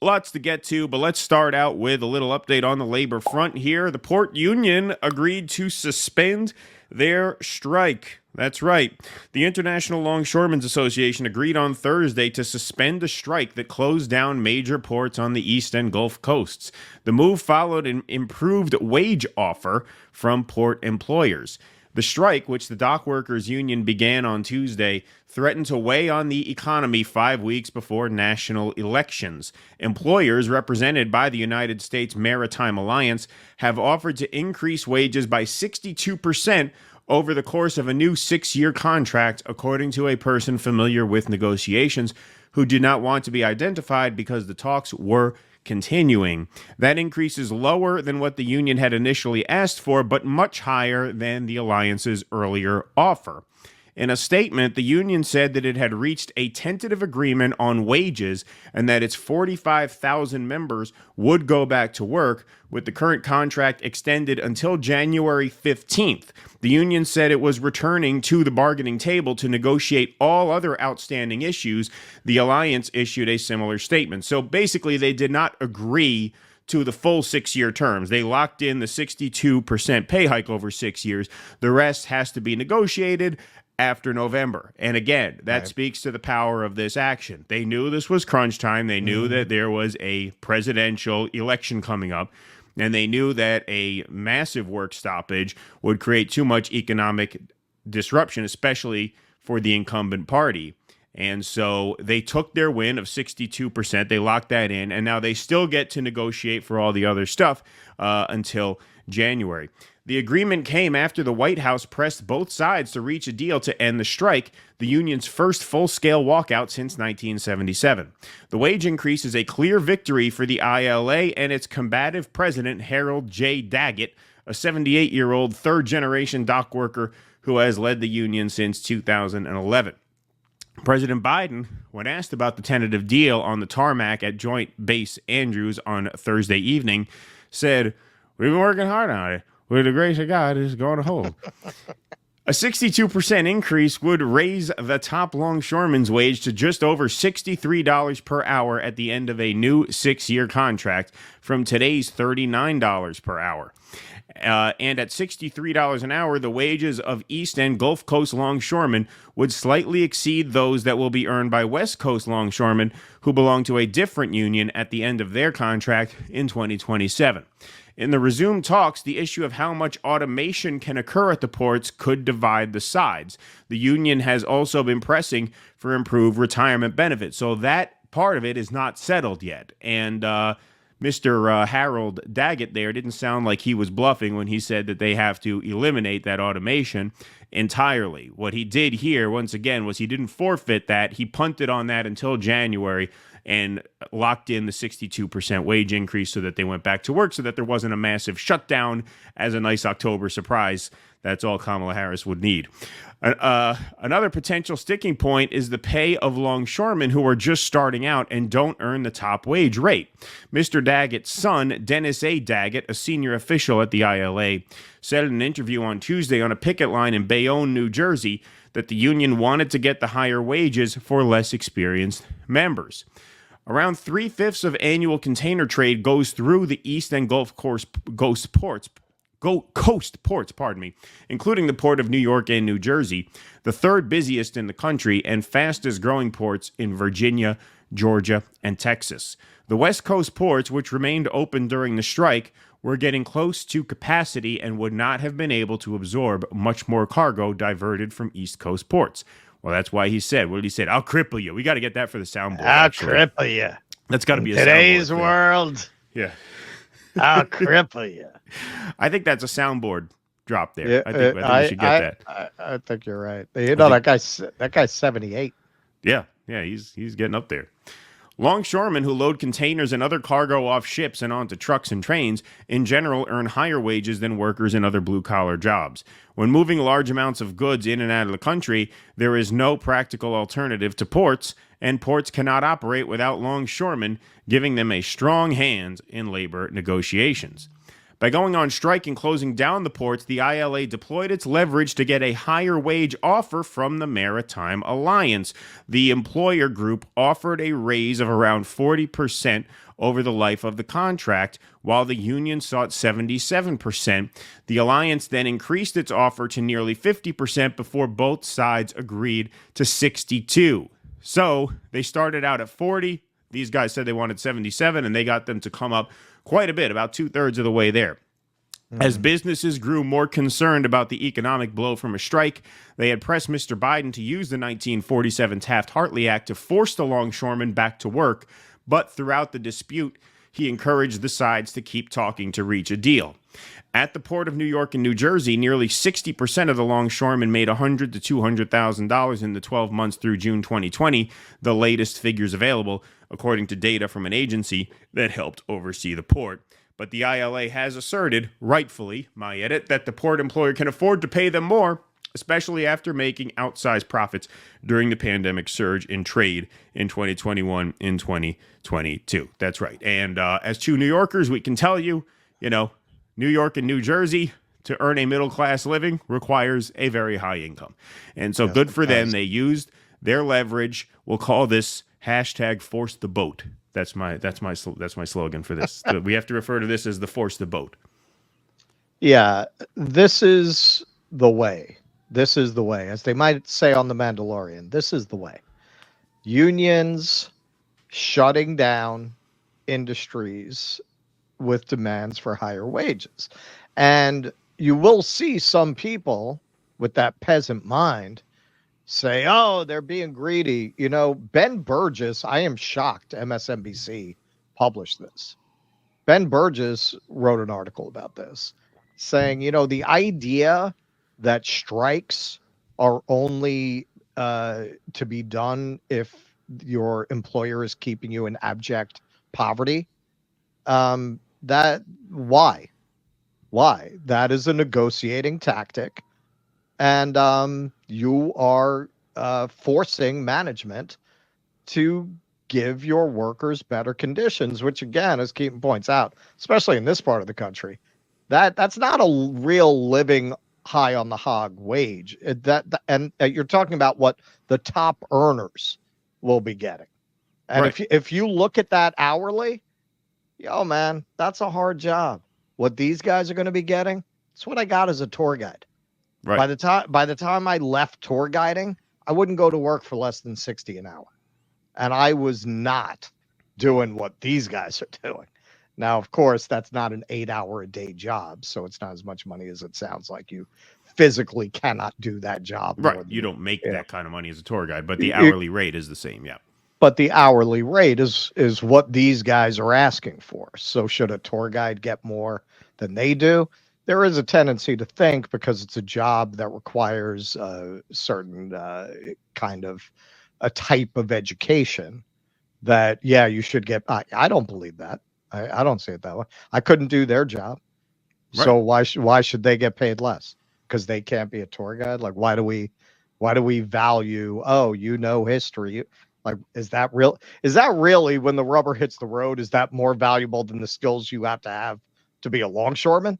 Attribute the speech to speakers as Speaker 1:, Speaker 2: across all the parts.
Speaker 1: Lots to get to, but let's start out with a little update on the labor front here. The port union agreed to suspend their strike. That's right. The International Longshoremen's Association agreed on Thursday to suspend a strike that closed down major ports on the East and Gulf coasts. The move followed an improved wage offer from port employers. The strike, which the dock workers union began on Tuesday, threatened to weigh on the economy 5 weeks before national elections. Employers represented by the United States Maritime Alliance have offered to increase wages by 62% over the course of a new 6-year contract, according to a person familiar with negotiations who did not want to be identified because the talks were continuing. That increase is lower than what the union had initially asked for, but much higher than the alliance's earlier offer. In a statement, the union said that it had reached a tentative agreement on wages and that its 45,000 members would go back to work, with the current contract extended until January 15th. The union said it was returning to the bargaining table to negotiate all other outstanding issues. The alliance issued a similar statement. So basically, they did not agree to the full 6-year terms. They locked in the 62% pay hike over 6 years. The rest has to be negotiated after November. And again, that speaks to the power of this action. They knew this was crunch time. They knew that there was a presidential election coming up, and they knew that a massive work stoppage would create too much economic disruption, especially for the incumbent party. And so they took their win of 62%. They locked that in, and now they still get to negotiate for all the other stuff until January. The agreement came after the White House pressed both sides to reach a deal to end the strike, the union's first full-scale walkout since 1977. The wage increase is a clear victory for the ILA and its combative president, Harold J. Daggett, a 78-year-old third-generation dock worker who has led the union since 2011. President Biden, when asked about the tentative deal on the tarmac at Joint Base Andrews on Thursday evening, said, "We've been working hard on it. With the grace of God, it's going to hold." A 62% increase would raise the top longshoreman's wage to just over $63 per hour at the end of a new 6-year contract from today's $39 per hour. And at $63 an hour, the wages of East and Gulf Coast longshoremen would slightly exceed those that will be earned by West Coast longshoremen who belong to a different union at the end of their contract in 2027. In the resumed talks, the issue of how much automation can occur at the ports could divide the sides. The union has also been pressing for improved retirement benefits, so that part of it is not settled yet. And Mr. Harold Daggett there didn't sound like he was bluffing when he said that they have to eliminate that automation entirely. What he did here, once again, was he didn't forfeit that. He punted on that until January and locked in the 62% wage increase so that they went back to work, so that there wasn't a massive shutdown as a nice October surprise. That's all Kamala Harris would need. Another potential sticking point is the pay of longshoremen who are just starting out and don't earn the top wage rate. Mr. Daggett's son, Dennis A. Daggett, a senior official at the ILA, said in an interview on Tuesday on a picket line in Bayonne, New Jersey, that the union wanted to get the higher wages for less experienced members. Around 3/5 of annual container trade goes through the East and Gulf Coast ports, including the Port of New York and New Jersey, the third busiest in the country and fastest growing ports in Virginia, Georgia, and Texas. The West Coast ports, which remained open during the strike, were getting close to capacity and would not have been able to absorb much more cargo diverted from East Coast ports. Well, that's why he said, what did he say? "I'll cripple you." We got to get that for the soundboard.
Speaker 2: I'll cripple you.
Speaker 1: That's got to be a
Speaker 2: today's
Speaker 1: soundboard
Speaker 2: world.
Speaker 1: Yeah.
Speaker 2: I'll cripple you.
Speaker 1: I think that's a soundboard drop there. Yeah, I think we should get that.
Speaker 2: I think you're right. You know, that guy's 78.
Speaker 1: Yeah, he's getting up there. Longshoremen who load containers and other cargo off ships and onto trucks and trains in general earn higher wages than workers in other blue-collar jobs. When moving large amounts of goods in and out of the country, there is no practical alternative to ports, and ports cannot operate without longshoremen, giving them a strong hand in labor negotiations. By going on strike and closing down the ports, the ILA deployed its leverage to get a higher wage offer from the Maritime Alliance. The employer group offered a raise of around 40% over the life of the contract, while the union sought 77%. The alliance then increased its offer to nearly 50% before both sides agreed to 62. So they started out at 40. These guys said they wanted 77, and they got them to come up quite a bit, about 2/3 of the way there. As businesses grew more concerned about the economic blow from a strike, they had pressed Mr. Biden to use the 1947 Taft-Hartley Act to force the longshoremen back to work, but throughout the dispute, he encouraged the sides to keep talking to reach a deal. At the Port of New York and New Jersey, nearly 60% of the longshoremen made $100,000 to $200,000 in the 12 months through June 2020, the latest figures available, according to data from an agency that helped oversee the port. But the ILA has asserted, rightfully, my edit, that the port employer can afford to pay them more, especially after making outsized profits during the pandemic surge in trade in 2021 and 2022. That's right. And as two New Yorkers, we can tell you, New York and New Jersey, to earn a middle-class living requires a very high income. And so good for them. They used their leverage. We'll call this hashtag force the boat. That's my slogan for this. We have to refer to this as the force the boat.
Speaker 2: Yeah, this is the way. This is the way. As they might say on The Mandalorian, this is the way. Unions shutting down industries with demands for higher wages. And you will see some people with that peasant mind say, oh, they're being greedy. Ben Burgess, I am shocked MSNBC published this. Ben Burgess wrote an article about this saying, the idea that strikes are only to be done if your employer is keeping you in abject poverty. Why? That is a negotiating tactic. And you are forcing management to give your workers better conditions, which again, as Keaton points out, especially in this part of the country, that's not a real living high on the hog wage. And you're talking about what the top earners will be getting. And
Speaker 1: right.
Speaker 2: if you look at that hourly, man, that's a hard job. What these guys are going to be getting, it's what I got as a tour guide.
Speaker 1: Right.
Speaker 2: By the time I left tour guiding, I wouldn't go to work for less than 60 an hour. And I was not doing what these guys are doing. Now, of course, that's not an 8-hour-a-day job, so it's not as much money as it sounds like. You physically cannot do that job.
Speaker 1: Right. You don't make that kind of money as a tour guide, but the hourly rate is the same, yeah.
Speaker 2: But the hourly rate is what these guys are asking for. So should a tour guide get more than they do? There is a tendency to think, because it's a job that requires a certain kind of a type of education, that, yeah, you should get. I don't believe that. I don't see it that way. I couldn't do their job. Right. So why should they get paid less? Because they can't be a tour guide? Like, why do we value, history? Like, is that really, when the rubber hits the road, is that more valuable than the skills you have to be a longshoreman?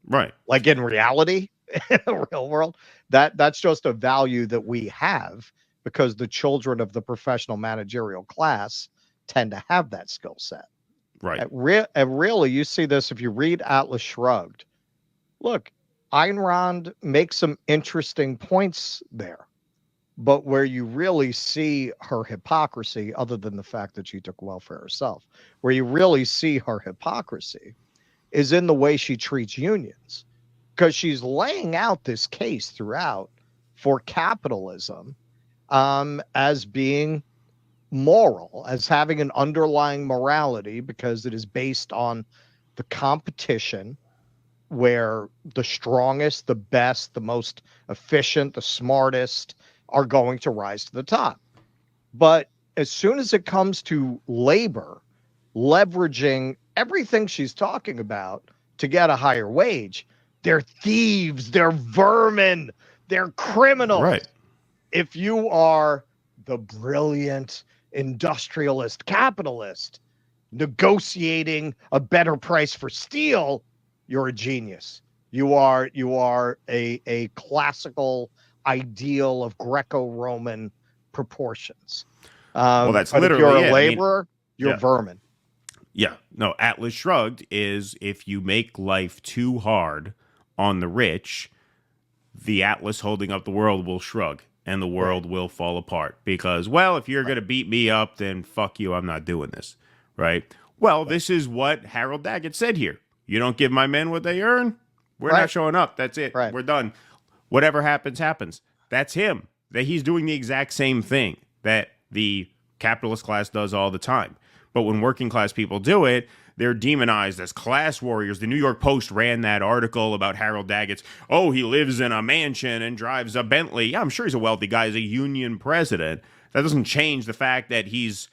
Speaker 1: Right.
Speaker 2: Like, in reality, in the real world, that's just a value that we have because the children of the professional managerial class tend to have that skill set.
Speaker 1: Right.
Speaker 2: And really, you see this if you read Atlas Shrugged. Look, Ayn Rand makes some interesting points there. But where you really see her hypocrisy, other than the fact that she took welfare herself, where you really see her hypocrisy is in the way she treats unions. Because she's laying out this case throughout for capitalism as being moral, as having an underlying morality, because it is based on the competition where the strongest, the best, the most efficient, the smartest are going to rise to the top. But as soon as it comes to labor, leveraging everything she's talking about to get a higher wage, they're thieves, they're vermin, they're criminals.
Speaker 1: Right.
Speaker 2: If you are the brilliant industrialist capitalist negotiating a better price for steel, you're a genius. You are a classical ideal of Greco-Roman proportions.
Speaker 1: Well, that's
Speaker 2: but
Speaker 1: literally
Speaker 2: if you're a laborer, you're vermin.
Speaker 1: Yeah, no, Atlas Shrugged is if you make life too hard on the rich, the Atlas holding up the world will shrug and the
Speaker 2: Right.
Speaker 1: world will fall apart because, well, if you're
Speaker 2: Right.
Speaker 1: going to beat me up, then fuck you, I'm not doing this, right? Well,
Speaker 2: Right.
Speaker 1: this is what Harold Daggett said here. You don't give my men what they earn, we're not
Speaker 2: Right.
Speaker 1: showing up. That's it.
Speaker 2: Right.
Speaker 1: We're done. Whatever happens, happens. That's him. That he's doing the exact same thing that the capitalist class does all the time. But when working class people do it, they're demonized as class warriors. The New York Post ran that article about Harold Daggett's, oh, he lives in a mansion and drives a Bentley. Yeah, I'm sure he's a wealthy guy. He's a union president. That doesn't change the fact that he's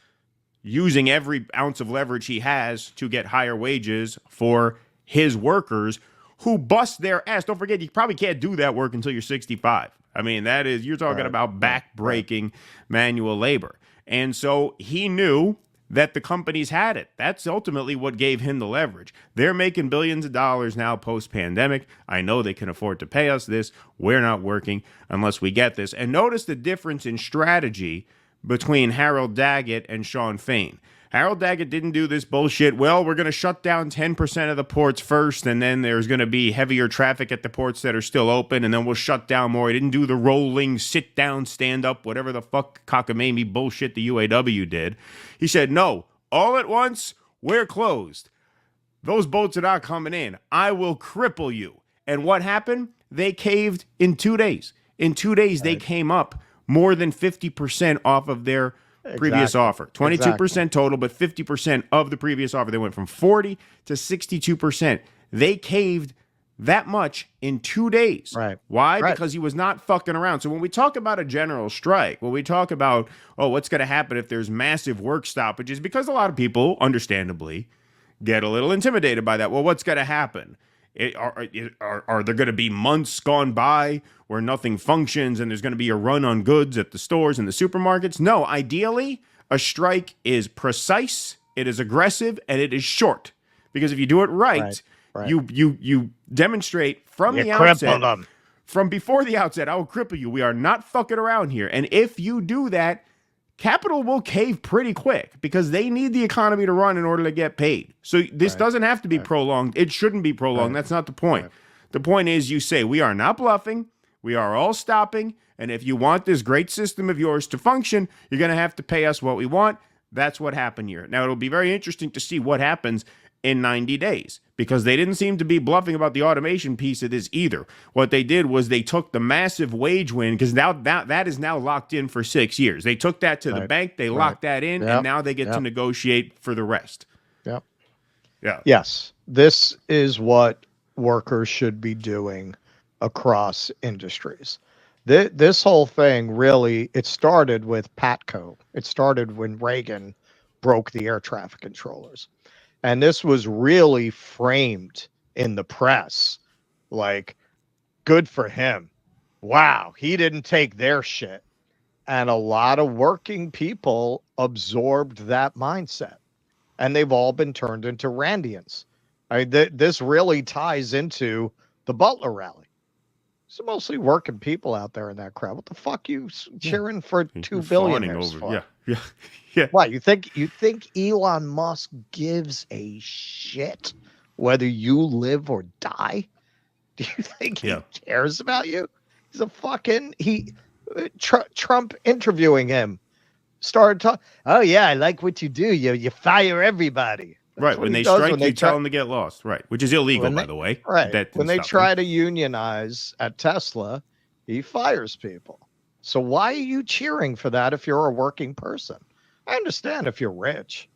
Speaker 1: using every ounce of leverage he has to get higher wages for his workers who bust their ass. Don't forget, you probably can't do that work until you're 65. I mean, that is, you're talking about back-breaking manual labor. And so he knew that the companies had it. That's ultimately what gave him the leverage. They're making billions of dollars now post-pandemic. I know they can afford to pay us this. We're not working unless we get this. And notice the difference in strategy between Harold Daggett and Sean Fain. Harold Daggett didn't do this bullshit. Well, we're going to shut down 10% of the ports first, and then there's going to be heavier traffic at the ports that are still open, and then we'll shut down more. He didn't do the rolling, sit down, stand up, whatever the fuck cockamamie bullshit the UAW did. He said, no, all at once, we're closed. Those boats are not coming in. I will cripple you. And what happened? They caved in 2 days. In 2 days, they came up more than 50% off of their previous offer. 22% total, but 50% of the previous offer. They went from 40 to 62%. They caved that much in 2 days.
Speaker 2: Right.
Speaker 1: Why? Right. Because he was not fucking around. So when we talk about a general strike, when we talk about, oh, what's going to happen if there's massive work stoppages, because a lot of people, understandably, get a little intimidated by that. Well, what's going to happen? Are there going to be months gone by where nothing functions and there's going to be a run on goods at the stores and the supermarkets? No, ideally, a strike is precise, it is aggressive, and it is short. Because if you do it right. You demonstrate from the outset, from before the outset, I will cripple you. We are not fucking around here. And if you do that, capital will cave pretty quick because they need the economy to run in order to get paid. So this doesn't have to be prolonged. It shouldn't be prolonged. That's not the point. The point is you say, we are not bluffing. We are all stopping. And if you want this great system of yours to function, you're going to have to pay us what we want. That's what happened here. Now, it'll be very interesting to see what happens in 90 days because they didn't seem to be bluffing about the automation piece of this either. What they did was they took the massive wage win because now that is now locked in for 6 years. They took that to the bank, they locked that in, and now they get to negotiate for the rest.
Speaker 2: Yep.
Speaker 1: Yeah.
Speaker 2: Yes, this is what workers should be doing across industries. This whole thing really, it started with Patco. It started when Reagan broke the air traffic controllers. And this was really framed in the press like, good for him. Wow, he didn't take their shit. And a lot of working people absorbed that mindset. And they've all been turned into Randians. This really ties into the Butler rally. It's mostly working people out there in that crowd. What the fuck you cheering for $2 billion for?
Speaker 1: Yeah.
Speaker 2: What, you think Elon Musk gives a shit whether you live or die? Do you think he cares about you? He's a fucking Trump interviewing him started talking. Oh yeah, I like what you do. You fire everybody.
Speaker 1: That's right. When they strike, you tell them to get lost. Right. Which is illegal, by the way.
Speaker 2: Right. When they try to unionize at Tesla, he fires people. So why are you cheering for that if you're a working person? I understand if you're rich,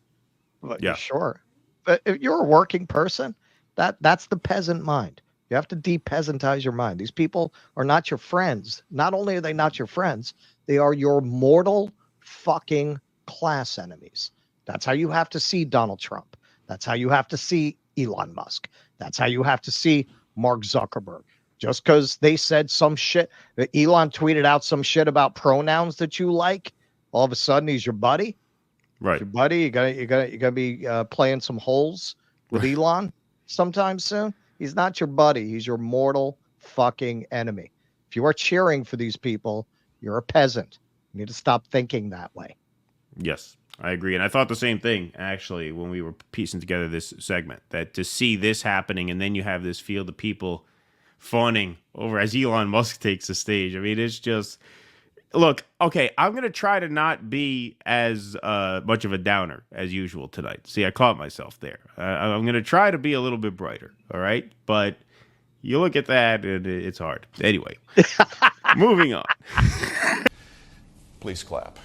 Speaker 2: but sure. But if you're a working person, that's the peasant mind. You have to de-peasantize your mind. These people are not your friends. Not only are they not your friends, they are your mortal fucking class enemies. That's how you have to see Donald Trump. That's how you have to see Elon Musk. That's how you have to see Mark Zuckerberg. Just because they said some shit, Elon tweeted out some shit about pronouns that you like, all of a sudden he's your buddy.
Speaker 1: Right.
Speaker 2: Your buddy, you're gonna be playing some holes with Elon sometime soon. He's not your buddy. He's your mortal fucking enemy. If you are cheering for these people, you're a peasant. You need to stop thinking that way.
Speaker 1: Yes. I agree. And I thought the same thing, actually, when we were piecing together this segment, that to see this happening and then you have this field of people fawning over as Elon Musk takes the stage. I mean, it's just, look, okay, I'm going to try to not be as much of a downer as usual tonight. See, I caught myself there. I'm going to try to be a little bit brighter, all right? But you look at that, and it's hard. Anyway, moving on.
Speaker 3: Please clap.